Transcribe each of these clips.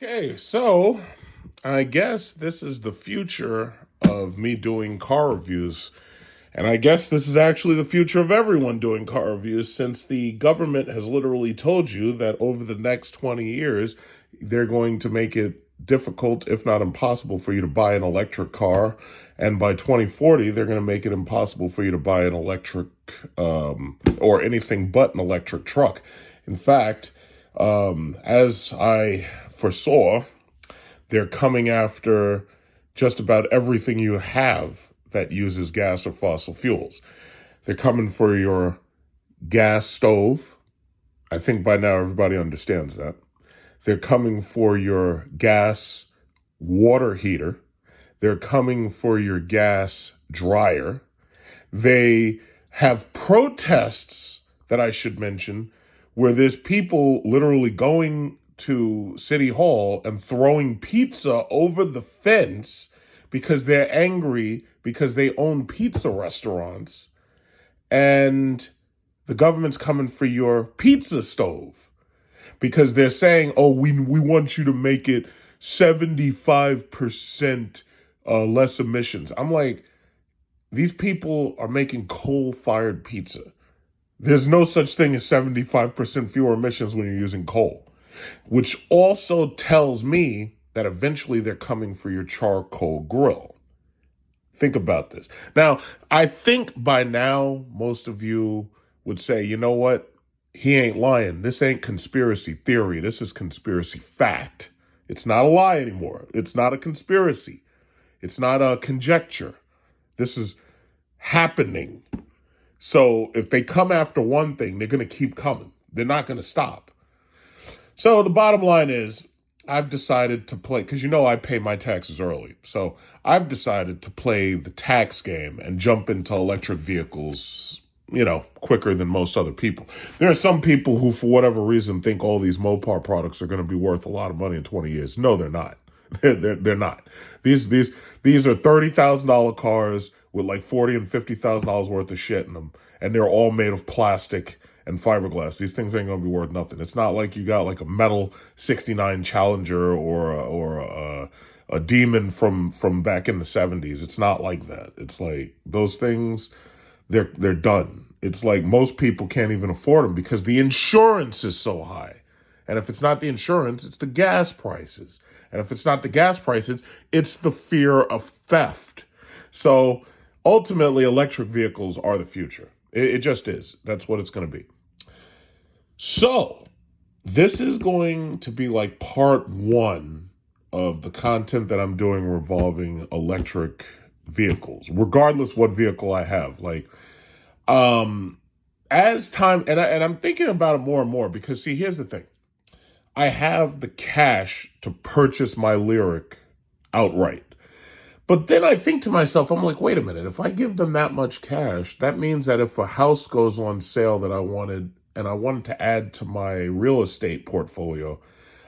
Okay, so I guess this is the future of me doing car reviews. And I guess this is actually the future of everyone doing car reviews, since the government has literally told you that over the next 20 years, they're going to make it difficult, if not impossible, for you to buy an electric car. And by 2040, they're going to make it impossible for you to buy an electric or anything but an electric truck. In fact, as I foresaw, they're coming after just about everything you have that uses gas or fossil fuels. They're coming for your gas stove. I think by now everybody understands that. They're coming for your gas water heater. They're coming for your gas dryer. They have protests that I should mention where there's people literally going to City Hall and throwing pizza over the fence because they're angry because they own pizza restaurants, and the government's coming for your pizza stove because they're saying, oh, we want you to make it 75% less emissions. I'm like, these people are making coal-fired pizza. There's no such thing as 75% fewer emissions when you're using coal, which also tells me that eventually they're coming for your charcoal grill. Think about this. Now, I think by now, most of you would say, you know what? He ain't lying. This ain't conspiracy theory. This is conspiracy fact. It's not a lie anymore. It's not a conspiracy. It's not a conjecture. This is happening. So if they come after one thing, they're going to keep coming. They're not going to stop. So the bottom line is, I've decided to play, because I pay my taxes early. So I've decided to play the tax game and jump into electric vehicles, quicker than most other people. There are some people who, for whatever reason, think all these Mopar products are going to be worth a lot of money in 20 years. No, they're not. They're not. These are $30,000 cars with like $40,000 and $50,000 worth of shit in them, and they're all made of plastic and fiberglass. These things ain't gonna be worth nothing. It's not like you got like a metal '69 Challenger or a Demon from back in the '70s. It's not like that. It's like those things, they're done. It's like most people can't even afford them because the insurance is so high. And if it's not the insurance, it's the gas prices. And if it's not the gas prices, it's the fear of theft. So ultimately, electric vehicles are the future. It just is. That's what it's going to be. So this is going to be like part one of the content that I'm doing revolving electric vehicles, regardless what vehicle I have. Like, as time, and I'm thinking about it more and more because, see, here's the thing. I have the cash to purchase my Lyric outright. But then I think to myself, I'm like, wait a minute, if I give them that much cash, that means that if a house goes on sale that I wanted to add to my real estate portfolio,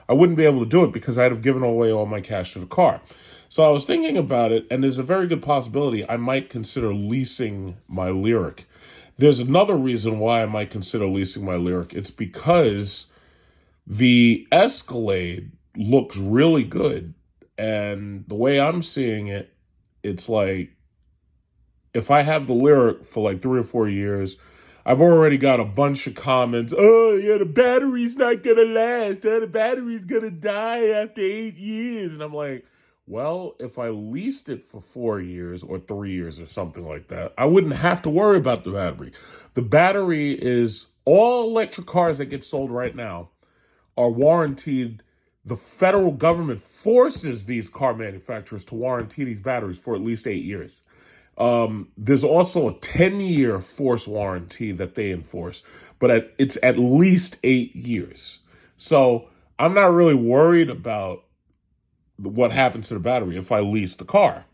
I wouldn't be able to do it because I'd have given away all my cash to the car. So I was thinking about it, and there's a very good possibility I might consider leasing my Lyric. There's another reason why I might consider leasing my Lyric. It's because the Escalade looks really good. And the way I'm seeing it, it's like, if I have the Lyric for like 3 or 4 years, I've already got a bunch of comments. Oh, yeah, the battery's not going to last. The battery's going to die after 8 years. And I'm like, well, if I leased it for 4 years or 3 years or something like that, I wouldn't have to worry about the battery. The battery is, all electric cars that get sold right now are warranted. The federal government forces these car manufacturers to warranty these batteries for at least 8 years. There's also a 10-year force warranty that they enforce, but it's at least 8 years. So I'm not really worried about what happens to the battery if I lease the car.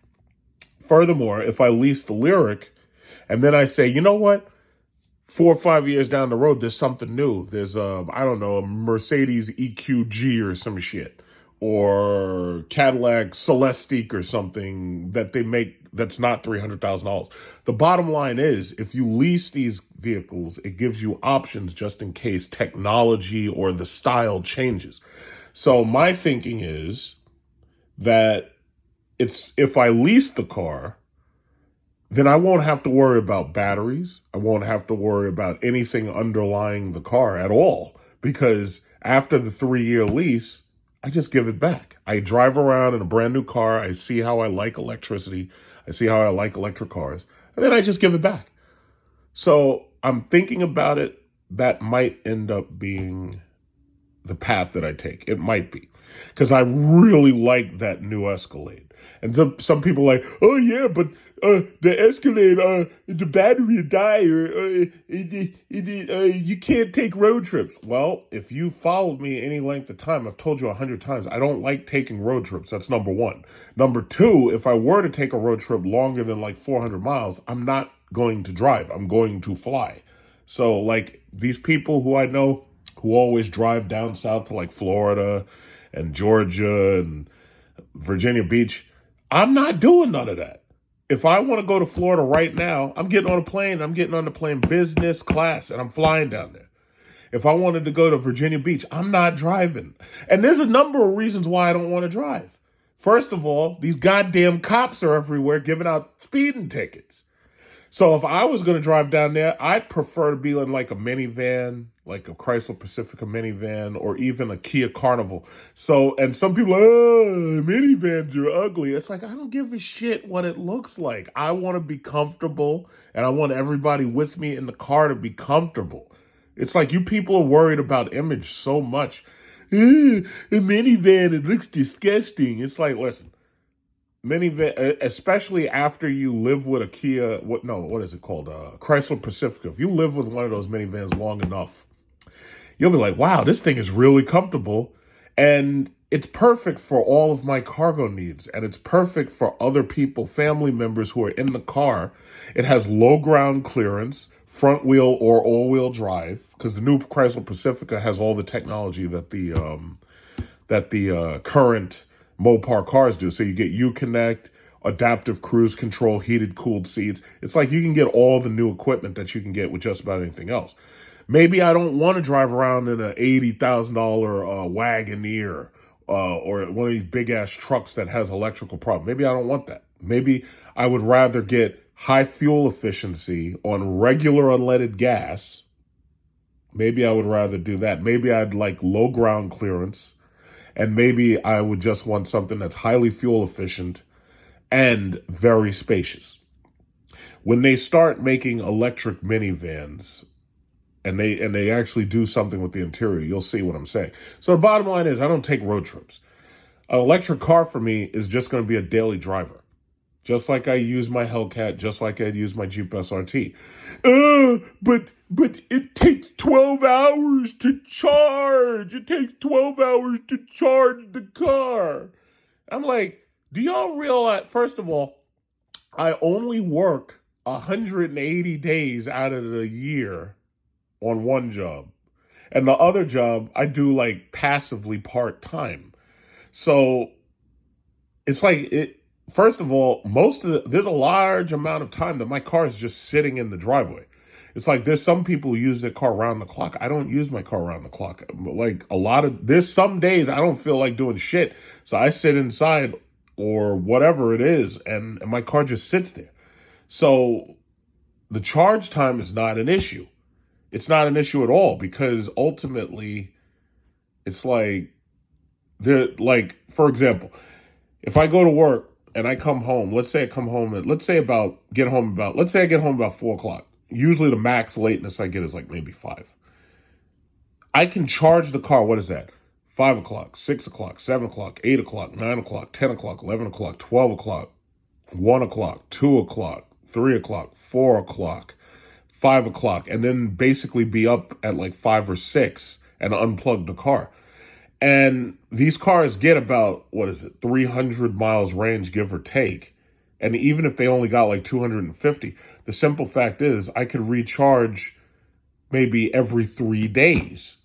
Furthermore, if I lease the Lyric and then I say, you know what? 4 or 5 years down the road, there's something new. There's a Mercedes EQG or some shit, or Cadillac Celestiq or something that they make that's not $300,000. The bottom line is, if you lease these vehicles, it gives you options just in case technology or the style changes. So my thinking is that if I lease the car, then I won't have to worry about batteries. I won't have to worry about anything underlying the car at all, because after the 3-year lease, I just give it back. I drive around in a brand new car. I see how I like electricity. I see how I like electric cars. And then I just give it back. So I'm thinking about it. That might end up being the path that I take. It might be, because I really like that new Escalade. And some people are like, oh yeah, but the Escalade, the battery will die, or you can't take road trips. Well, if you followed me any length of time, I've told you 100 times, I don't like taking road trips. That's number one. Number two, if I were to take a road trip longer than like 400 miles, I'm not going to drive. I'm going to fly. So like these people who I know who always drive down south to like Florida and Georgia and Virginia Beach, I'm not doing none of that. If I want to go to Florida right now, I'm getting on a plane. I'm getting on the plane business class and I'm flying down there. If I wanted to go to Virginia Beach, I'm not driving. And there's a number of reasons why I don't want to drive. First of all, these goddamn cops are everywhere giving out speeding tickets. So if I was going to drive down there, I'd prefer to be in like a minivan, like a Chrysler Pacifica minivan, or even a Kia Carnival. So, and some people, oh, minivans are ugly. It's like, I don't give a shit what it looks like. I want to be comfortable, and I want everybody with me in the car to be comfortable. It's like you people are worried about image so much. A minivan, it looks disgusting. It's like, listen. Minivan, especially after you live with a Kia, what is it called? Chrysler Pacifica. If you live with one of those minivans long enough, you'll be like, wow, this thing is really comfortable. And it's perfect for all of my cargo needs. And it's perfect for other people, family members who are in the car. It has low ground clearance, front wheel or all wheel drive, because the new Chrysler Pacifica has all the technology that the current Mopar cars do. So you get Uconnect, adaptive cruise control, heated, cooled seats. It's like you can get all the new equipment that you can get with just about anything else. Maybe I don't want to drive around in an $80,000 Wagoneer or one of these big-ass trucks that has electrical problems. Maybe I don't want that. Maybe I would rather get high fuel efficiency on regular unleaded gas. Maybe I would rather do that. Maybe I'd like low ground clearance. And maybe I would just want something that's highly fuel efficient and very spacious. When they start making electric minivans and they actually do something with the interior, you'll see what I'm saying. So the bottom line is I don't take road trips. An electric car for me is just going to be a daily driver. Just like I use my Hellcat, just like I'd use my Jeep SRT. But it takes 12 hours to charge. It takes 12 hours to charge the car. I'm like, do y'all realize, first of all, I only work 180 days out of the year on one job. And the other job, I do like passively part-time. So it's like, first of all, there's a large amount of time that my car is just sitting in the driveway. It's like there's some people who use their car around the clock. I don't use my car around the clock. Like there's some days I don't feel like doing shit. So I sit inside or whatever it is, and my car just sits there. So the charge time is not an issue. It's not an issue at all, because ultimately it's like, for example, if I go to work and I come home, let's say I get home about 4 o'clock. Usually the max lateness I get is like maybe 5. I can charge the car, what is that? 5 o'clock, 6 o'clock, 7 o'clock, 8 o'clock, 9 o'clock, 10 o'clock, 11 o'clock, 12 o'clock, 1 o'clock, 2 o'clock, 3 o'clock, 4 o'clock, 5 o'clock, and then basically be up at like 5 or 6 and unplug the car. And these cars get about, 300 miles range, give or take. And even if they only got like 250, the simple fact is I could recharge maybe every 3 days.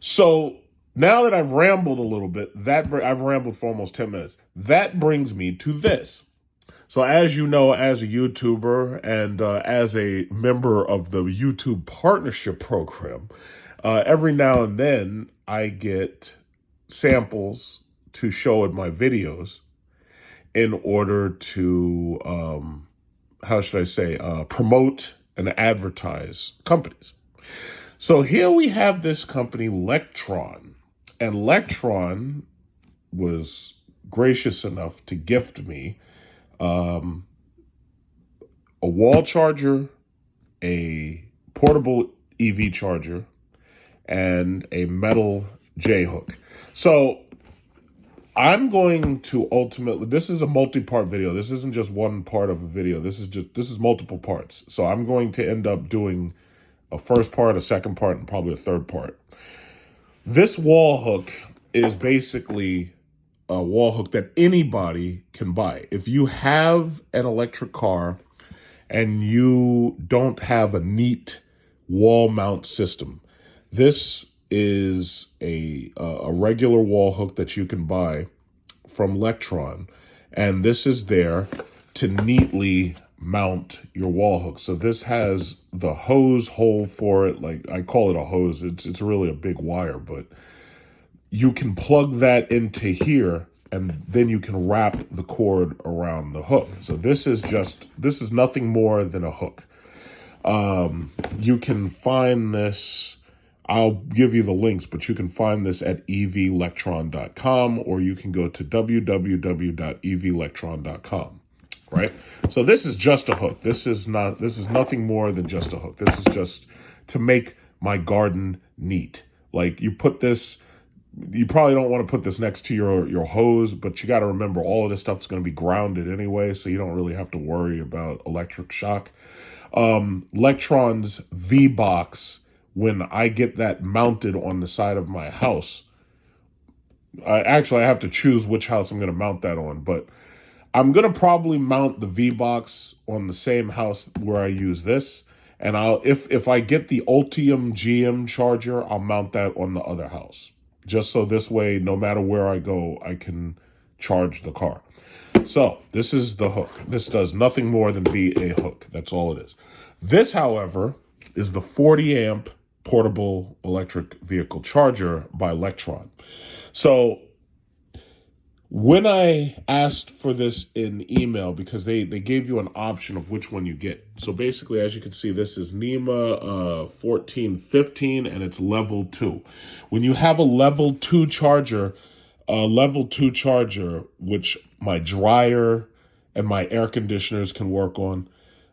So now that I've rambled a little bit, I've rambled for almost 10 minutes. That brings me to this. So as you know, as a YouTuber and as a member of the YouTube Partnership Program, every now and then I get samples to show in my videos in order to, how should I say, promote and advertise companies. So here we have this company, Lectron. And Lectron was gracious enough to gift me a wall charger, a portable EV charger, and a metal J-hook. So I'm going to ultimately, this is a multi-part video. This isn't just one part of a video. This is multiple parts. So I'm going to end up doing a first part, a second part, and probably a third part. This wall hook is basically a wall hook that anybody can buy. If you have an electric car and you don't have a neat wall mount system, this is a regular wall hook that you can buy from Lectron, and this is there to neatly mount your wall hook. So this has the hose hole for it. Like, I call it a hose. It's really a big wire, but you can plug that into here, and then you can wrap the cord around the hook. So this is nothing more than a hook. You can find this, I'll give you the links, but you can find this at evlectron.com, or you can go to www.evlectron.com, right? So this is just a hook. This is nothing more than just a hook. This is just to make my garden neat. Like, you put this, you probably don't want to put this next to your hose, but you got to remember all of this stuff is going to be grounded anyway, so you don't really have to worry about electric shock. Lectron's V-Box, when I get that mounted on the side of my house, I have to choose which house I'm going to mount that on, but I'm going to probably mount the V-Box on the same house where I use this, and if I get the Ultium GM charger, I'll mount that on the other house, just so this way, no matter where I go, I can charge the car. So this is the hook. This does nothing more than be a hook. That's all it is. This, however, is the 40 amp portable electric vehicle charger by Lectron. So when I asked for this in email, because they gave you an option of which one you get. So basically, as you can see, this is NEMA 1415, and it's level 2. When you have a level 2 charger, which my dryer and my air conditioners can work on,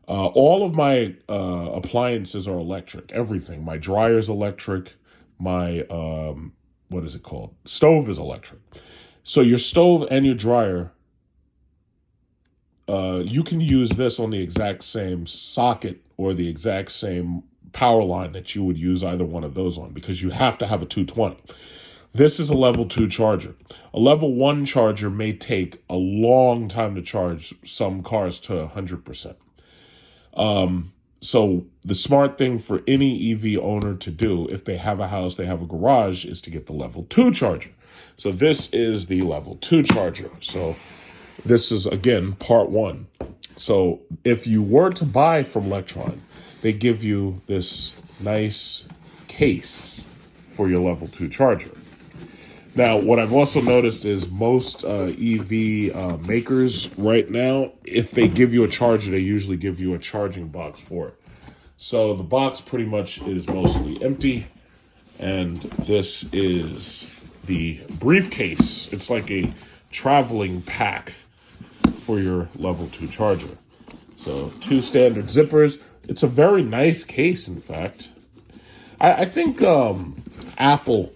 all of my appliances are electric. Everything. My dryer is electric. My, what is it called? Stove is electric. So your stove and your dryer, you can use this on the exact same socket or the exact same power line that you would use either one of those on, because you have to have a 220. This is a level 2 charger. A level 1 charger may take a long time to charge some cars to 100%. So the smart thing for any EV owner to do, if they have a house, they have a garage, is to get the level 2 charger. So this is the level 2 charger. So this is, again, part 1. So if you were to buy from Lectron, they give you this nice case for your level 2 charger. Now, what I've also noticed is most EV makers right now, if they give you a charger, they usually give you a charging box for it. So the box pretty much is mostly empty, and this is the briefcase. It's like a traveling pack for your level 2 charger. So 2 standard zippers. It's a very nice case, in fact. I think Apple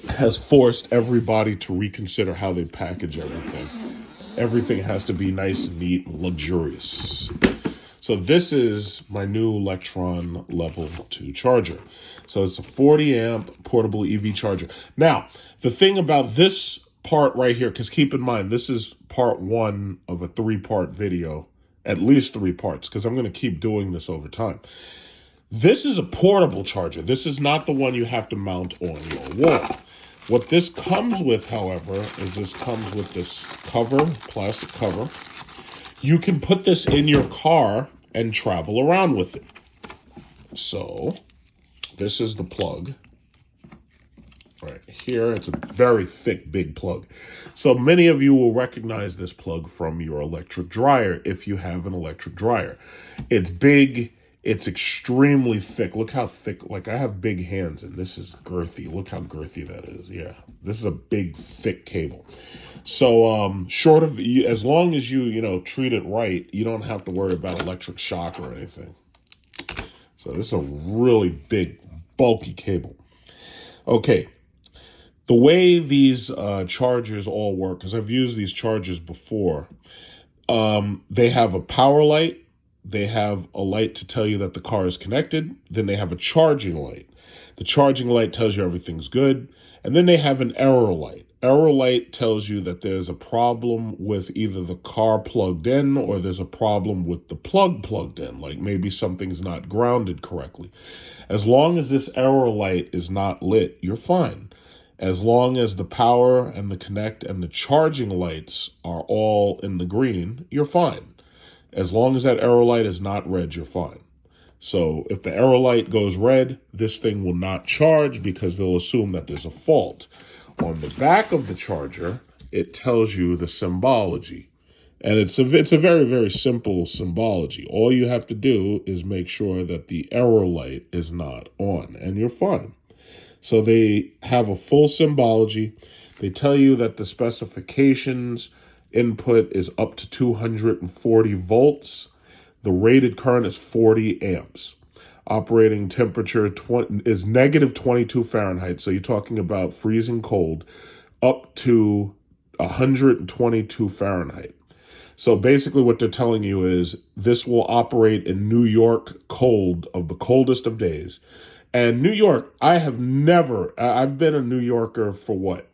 has forced everybody to reconsider how they package everything. Everything has to be nice and neat and luxurious. So this is my new Lectron level 2 charger. So it's a 40 amp portable EV charger. Now, the thing about this part right here, because keep in mind, this is part 1 of a 3-part video, at least 3 parts, because I'm going to keep doing this over time. This is a portable charger. This is not the one you have to mount on your wall. What this comes with, however, is this comes with this cover, plastic cover. You can put this in your car and travel around with it. So this is the plug. right here. It's a very thick, big plug. So many of you will recognize this plug from your electric dryer if you have an electric dryer. It's big. It's extremely thick. Look how thick. Like, I have big hands, and this is girthy. Look how girthy that is. Yeah, this is a big, thick cable. So short of, as long as you treat it right, you don't have to worry about electric shock or anything. So this is a really big, bulky cable. Okay, the way these chargers all work, because I've used these chargers before, they have a power light, they have a light to tell you that the car is connected, then they have a charging light. The charging light tells you everything's good, and then they have an error light. Error light tells you that there's a problem with either the car plugged in or there's a problem with the plug plugged in, like maybe something's not grounded correctly. As long as this error light is not lit, you're fine. As long as the power and the connect and the charging lights are all in the green, you're fine. As long as that error light is not red, you're fine. So if the error light goes red, this thing will not charge because they'll assume that there's a fault. On the back of the charger, it tells you the symbology. And it's a very, very simple symbology. All you have to do is make sure that the error light is not on, and you're fine. So they have a full symbology. They tell you that the specifications input is up to 240 volts. The rated current is 40 amps. Operating temperature is negative 22 Fahrenheit. So you're talking about freezing cold up to 122 Fahrenheit. So basically what they're telling you is this will operate in New York cold, of the coldest of days. And New York, I've been a New Yorker for what?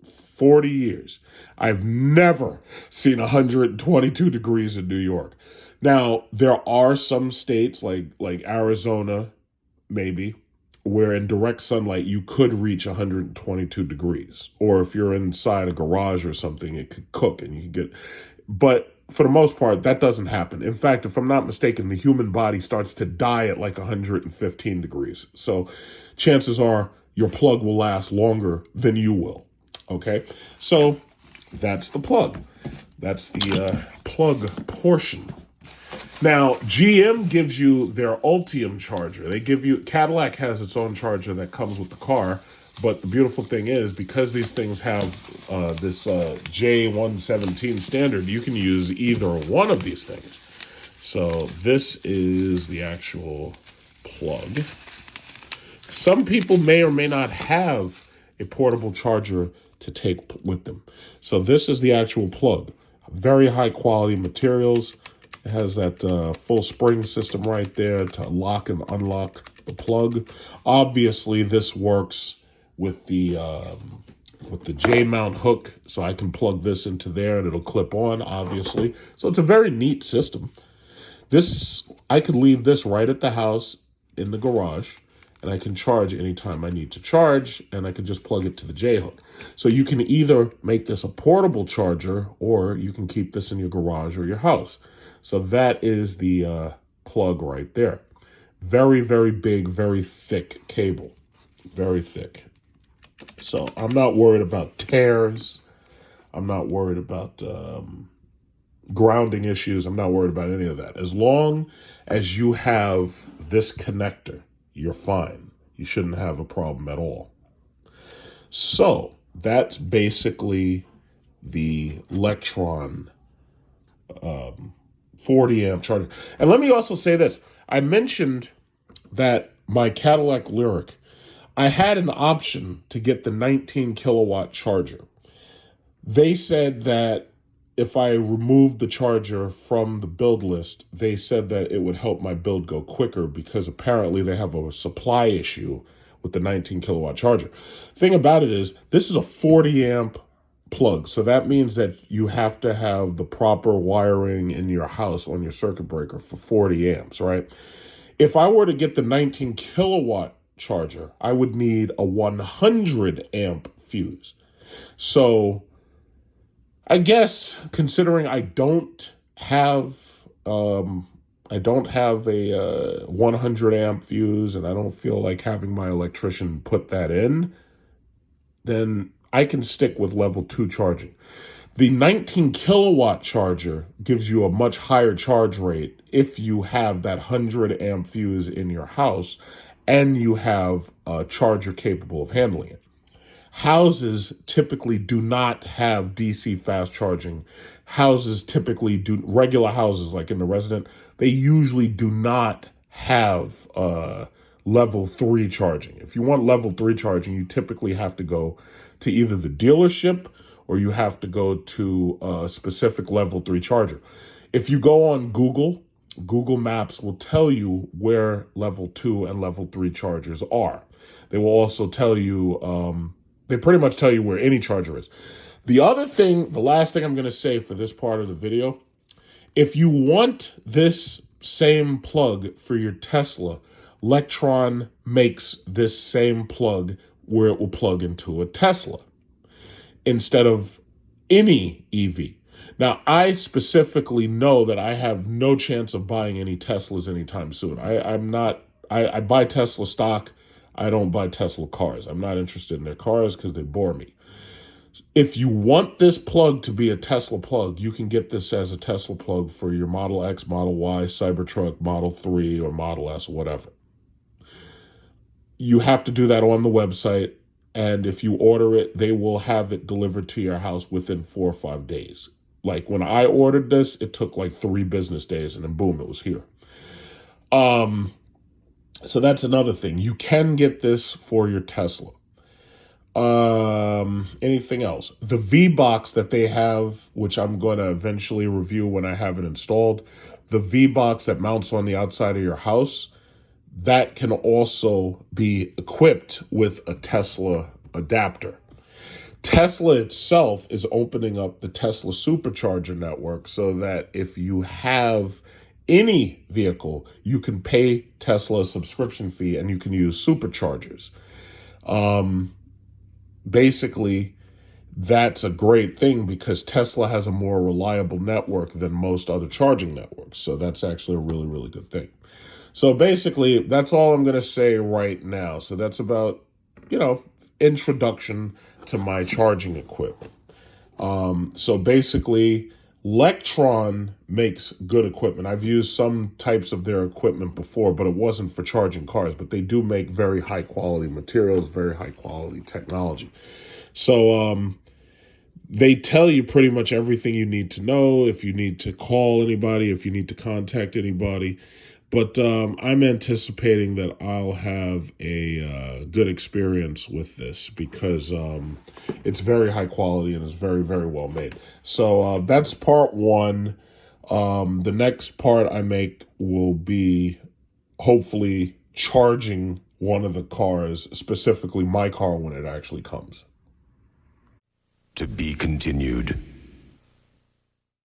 40 years. I've never seen 122 degrees in New York. Now, there are some states like Arizona, maybe, where in direct sunlight you could reach 122 degrees. Or if you're inside a garage or something, it could cook and you could get... But for the most part, that doesn't happen. In fact, if I'm not mistaken, the human body starts to die at like 115 degrees. So chances are your plug will last longer than you will. Okay, so that's the plug. That's the plug portion. Now, GM gives you their Ultium charger. Cadillac has its own charger that comes with the car. But the beautiful thing is, because these things have this J1772 standard, you can use either one of these things. So this is the actual plug. Some people may or may not have a portable charger to take with them. So this is the actual plug. Very high quality materials. It has that full spring system right there to lock and unlock the plug. Obviously, this works with the J-mount hook, so I can plug this into there and it'll clip on, obviously. So it's a very neat system. I could leave this right at the house in the garage, and I can charge anytime I need to charge, and I can just plug it to the J-hook. So you can either make this a portable charger, or you can keep this in your garage or your house. So that is the plug right there. Very, very big, very thick cable. Very thick. So I'm not worried about tears. I'm not worried about grounding issues. I'm not worried about any of that. As long as you have this connector, you're fine. You shouldn't have a problem at all. So that's basically the Lectron 40 amp charger. And let me also say this. I mentioned that my Cadillac Lyriq, I had an option to get the 19 kilowatt charger. They said that if I removed the charger from the build list, they said that it would help my build go quicker because apparently they have a supply issue with the 19 kilowatt charger. Thing about it is, this is a 40 amp plug. So that means that you have to have the proper wiring in your house on your circuit breaker for 40 amps, right? If I were to get the 19 kilowatt charger, I would need a 100 amp fuse. So I guess considering I don't have a 100 amp fuse and I don't feel like having my electrician put that in, then I can stick with level 2 charging. The 19 kilowatt charger gives you a much higher charge rate if you have that 100 amp fuse in your house and you have a charger capable of handling it. Houses typically do not have DC fast charging. Houses typically do, regular houses like in the resident, they usually do not have level 3 charging. If you want level 3 charging, you typically have to go to either the dealership or you have to go to a specific level 3 charger. If you go on Google, Google Maps will tell you where level 2 and level 3 chargers are. They will also tell you, they pretty much tell you where any charger is. The other thing, the last thing I'm going to say for this part of the video, if you want this same plug for your Tesla, Lectron makes this same plug where it will plug into a Tesla instead of any EV. Now, I specifically know that I have no chance of buying any Teslas anytime soon. I buy Tesla stock. I don't buy Tesla cars. I'm not interested in their cars because they bore me. If you want this plug to be a Tesla plug, you can get this as a Tesla plug for your Model X, Model Y, Cybertruck, Model 3, or Model S, whatever. You have to do that on the website. And if you order it, they will have it delivered to your house within 4 or 5 days. Like when I ordered this, it took like 3 business days and then boom, it was here. So that's another thing. You can get this for your Tesla. Anything else? The V-Box that they have, which I'm going to eventually review when I have it installed, the V-Box that mounts on the outside of your house, that can also be equipped with a Tesla adapter. Tesla itself is opening up the Tesla supercharger network so that if you have any vehicle, you can pay Tesla a subscription fee and you can use superchargers. Basically, that's a great thing because Tesla has a more reliable network than most other charging networks. So that's actually a really, really good thing. So basically, that's all I'm going to say right now. So that's about, introduction to my charging equipment. So basically, Lectron makes good equipment. I've used some types of their equipment before, but it wasn't for charging cars. But they do make very high quality materials, very high quality technology. So they tell you pretty much everything you need to know, if you need to call anybody, if you need to contact anybody. But I'm anticipating that I'll have a good experience with this because it's very high quality and it's very, very well made. So that's part 1. The next part I make will be hopefully charging one of the cars, specifically my car, when it actually comes. To be continued.